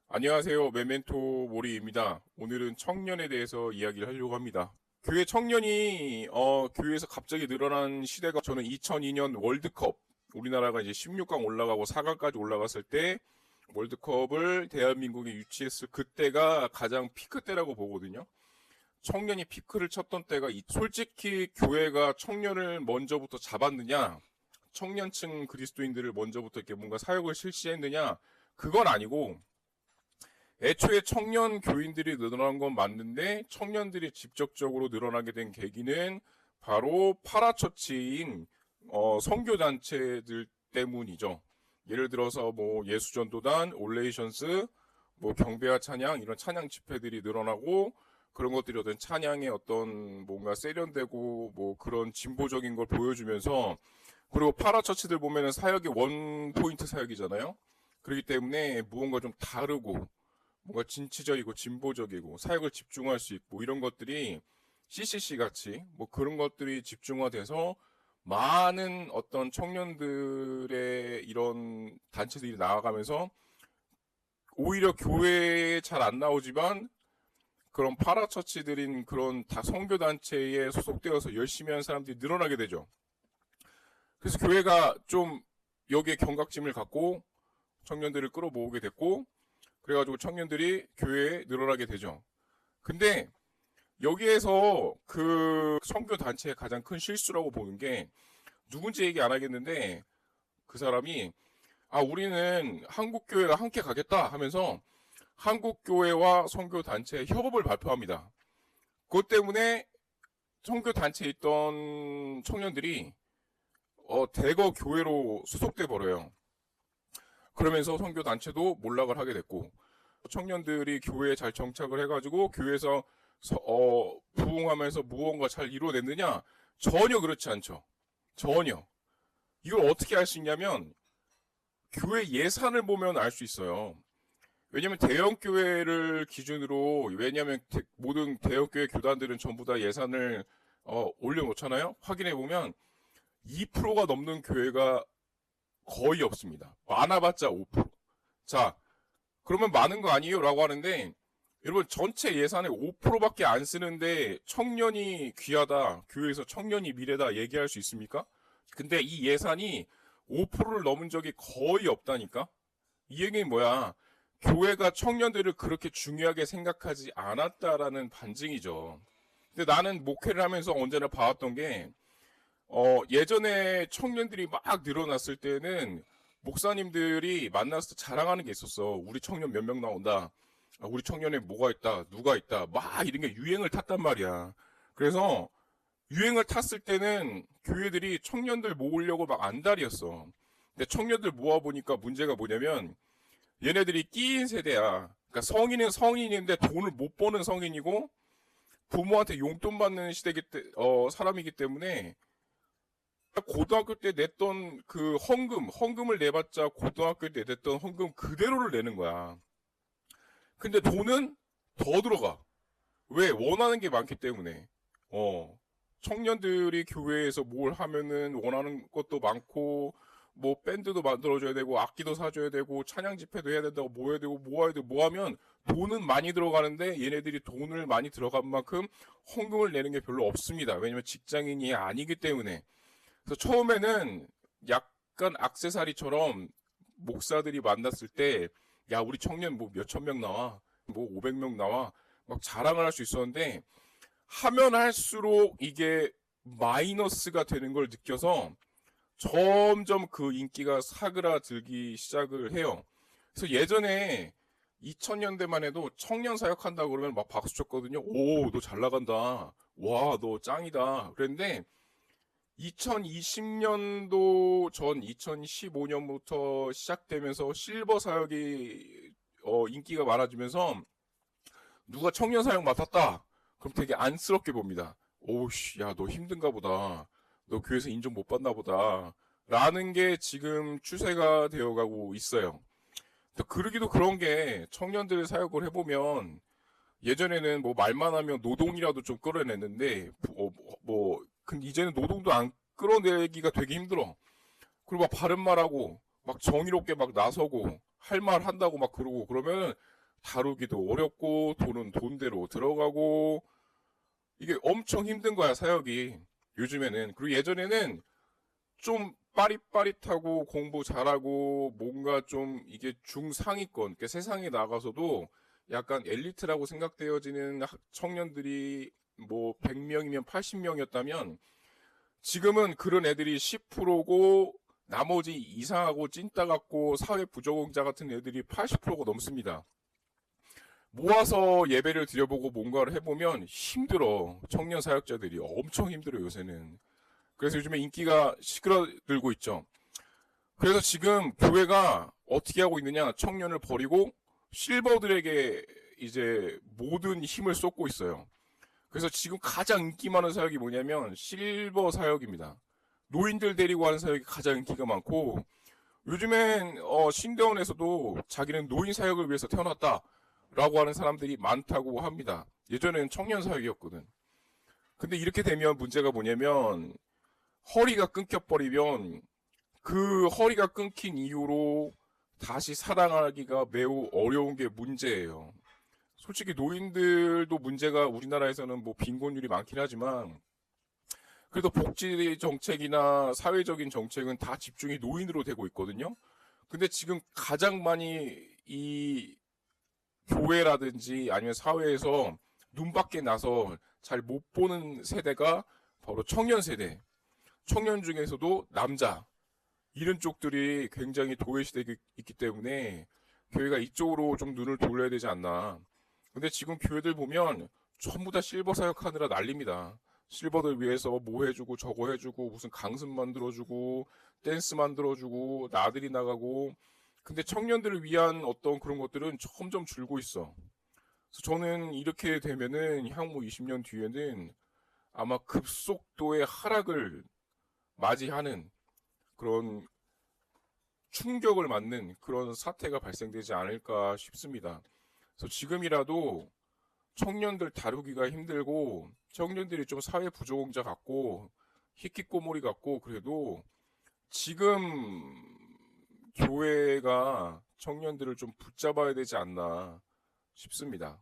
안녕하세요. 메멘토 모리입니다. 오늘은 청년에 대해서 이야기를 하려고 합니다. 교회 청년이 교회에서 갑자기 늘어난 시대가 저는 2002년 월드컵 우리나라가 이제 16강 올라가고 4강까지 올라갔을 때 월드컵을 대한민국에 유치했을 그때가 가장 피크 때라고 보거든요. 청년이 피크를 쳤던 때가 솔직히 교회가 청년을 먼저부터 잡았느냐, 청년층 그리스도인들을 먼저부터 이렇게 뭔가 사역을 실시했느냐, 그건 아니고 애초에 청년 교인들이 늘어난 건 맞는데 청년들이 직접적으로 늘어나게 된 계기는 바로 파라처치인 선교단체들 때문이죠. 예를 들어서 뭐 예수전도단, 올레이션스, 뭐 경배와 찬양 이런 찬양 집회들이 늘어나고 그런 것들이 어떤 찬양의 어떤 뭔가 세련되고 뭐 그런 진보적인 걸 보여주면서 그리고 파라처치들 보면은 사역이 원 포인트 사역이잖아요. 그렇기 때문에 무언가 좀 다르고 뭔가 진취적이고 진보적이고 사역을 집중할 수 있고 이런 것들이 CCC 같이 뭐 그런 것들이 집중화돼서 많은 어떤 청년들의 이런 단체들이 나아가면서 오히려 교회에 잘 안 나오지만 그런 파라처치들인 그런 다 선교단체에 소속되어서 열심히 하는 사람들이 늘어나게 되죠. 그래서 교회가 좀 여기에 경각심을 갖고 청년들을 끌어모으게 됐고 그래가지고 청년들이 교회에 늘어나게 되죠. 근데 여기에서 그 선교 단체의 가장 큰 실수라고 보는 게 누군지 얘기 안 하겠는데 그 사람이 우리는 한국 교회가 함께 가겠다 하면서 한국 교회와 선교 단체의 협업을 발표합니다. 그것 때문에 선교 단체에 있던 청년들이 대거 교회로 수속돼 버려요. 그러면서 선교 단체도 몰락을 하게 됐고 청년들이 교회에 잘 정착을 해가지고 교회에서 부흥하면서 무언가 잘 이루어냈느냐? 전혀 그렇지 않죠. 전혀. 이걸 어떻게 알 수 있냐면 교회 예산을 보면 알 수 있어요. 왜냐면 대형 교회를 기준으로 왜냐면 모든 대형 교회 교단들은 전부 다 예산을 올려놓잖아요. 확인해 보면 2%가 넘는 교회가 거의 없습니다. 많아봤자 5%. 자, 그러면 많은 거 아니에요? 라고 하는데, 여러분, 전체 예산의 5%밖에 안 쓰는데, 청년이 귀하다, 교회에서 청년이 미래다 얘기할 수 있습니까? 근데 이 예산이 5%를 넘은 적이 거의 없다니까? 이 얘기는 뭐야? 교회가 청년들을 그렇게 중요하게 생각하지 않았다라는 반증이죠. 근데 나는 목회를 하면서 언제나 봐왔던 게, 예전에 청년들이 막 늘어났을 때는 목사님들이 만나서 자랑하는 게 있었어. 우리 청년 몇 명 나온다. 우리 청년에 뭐가 있다. 누가 있다. 막 이런 게 유행을 탔단 말이야. 그래서 유행을 탔을 때는 교회들이 청년들 모으려고 막 안달이었어. 근데 청년들 모아보니까 문제가 뭐냐면 얘네들이 끼인 세대야. 그러니까 성인은 성인인데 돈을 못 버는 성인이고 부모한테 용돈 받는 사람이기 때문에 고등학교 때 냈던 그 헌금을 내봤자 고등학교 때 냈던 헌금 그대로를 내는 거야. 근데 돈은 더 들어가. 왜? 원하는 게 많기 때문에. 청년들이 교회에서 뭘 하면은 원하는 것도 많고, 뭐 밴드도 만들어줘야 되고, 악기도 사줘야 되고, 찬양 집회도 해야 된다고 뭐 해야 되고, 뭐 해야 되고, 뭐 하면 돈은 많이 들어가는데 얘네들이 돈을 많이 들어간 만큼 헌금을 내는 게 별로 없습니다. 왜냐면 직장인이 아니기 때문에. 그래서 처음에는 약간 액세서리처럼 목사들이 만났을 때, 야, 우리 청년 뭐 몇천 명 나와, 뭐 500명 나와, 막 자랑을 할 수 있었는데, 하면 할수록 이게 마이너스가 되는 걸 느껴서 점점 그 인기가 사그라들기 시작을 해요. 그래서 예전에 2000년대만 해도 청년 사역한다고 그러면 막 박수 쳤거든요. 오, 너 잘 나간다. 와, 너 짱이다. 그랬는데, 2020년도 전 2015년부터 시작되면서 실버 사역이 인기가 많아지면서 누가 청년 사역 맡았다. 그럼 되게 안쓰럽게 봅니다. 오우씨, 야, 너 힘든가 보다. 너 교회에서 인정 못 받나 보다. 라는 게 지금 추세가 되어가고 있어요. 그러기도 그런 게 청년들 사역을 해보면 예전에는 뭐 말만 하면 노동이라도 좀 끌어냈는데 근데 이제는 노동도 안 끌어내기가 되게 힘들어. 그리고 막 바른 말하고 막 정의롭게 막 나서고 할 말 한다고 막 그러고 그러면 다루기도 어렵고 돈은 돈대로 들어가고 이게 엄청 힘든 거야, 사역이. 요즘에는. 그리고 예전에는 좀 빠릿빠릿하고 공부 잘하고 뭔가 좀 이게 중상위권, 그러니까 세상에 나가서도 약간 엘리트라고 생각되어지는 청년들이 뭐 100명이면 80명이었다면 지금은 그런 애들이 10%고 나머지 이상하고 찐따 같고 사회 부적응자 같은 애들이 80%가 넘습니다. 모아서 예배를 드려보고 뭔가를 해보면 힘들어. 청년 사역자들이 엄청 힘들어 요새는. 그래서 요즘에 인기가 시끄러들고 있죠. 그래서 지금 교회가 어떻게 하고 있느냐, 청년을 버리고 실버들에게 이제 모든 힘을 쏟고 있어요. 그래서 지금 가장 인기 많은 사역이 뭐냐면 실버 사역입니다. 노인들 데리고 하는 사역이 가장 인기가 많고, 요즘엔 신대원에서도 자기는 노인 사역을 위해서 태어났다라고 하는 사람들이 많다고 합니다. 예전에는 청년 사역이었거든. 근데 이렇게 되면 문제가 뭐냐면 허리가 끊겨버리면 그 허리가 끊긴 이후로 다시 살아나기가 매우 어려운 게 문제예요. 솔직히 노인들도 문제가 우리나라에서는 뭐 빈곤율이 많긴 하지만 그래도 복지 정책이나 사회적인 정책은 다 집중이 노인으로 되고 있거든요. 근데 지금 가장 많이 이 교회라든지 아니면 사회에서 눈 밖에 나서 잘 못 보는 세대가 바로 청년 세대. 청년 중에서도 남자. 이런 쪽들이 굉장히 도외시되고 있기 때문에 교회가 이쪽으로 좀 눈을 돌려야 되지 않나. 근데 지금 교회들 보면 전부 다 실버 사역하느라 난립니다. 실버들 위해서 뭐 해주고 저거 해주고 무슨 강습 만들어주고 댄스 만들어주고 나들이 나가고, 근데 청년들을 위한 어떤 그런 것들은 점점 줄고 있어. 그래서 저는 이렇게 되면은 향후 20년 뒤에는 아마 급속도의 하락을 맞이하는 그런 충격을 맞는 그런 사태가 발생되지 않을까 싶습니다. 그래서 지금이라도 청년들 다루기가 힘들고 청년들이 좀 사회 부조공자 같고 히키꼬모리 같고 그래도 지금 교회가 청년들을 좀 붙잡아야 되지 않나 싶습니다.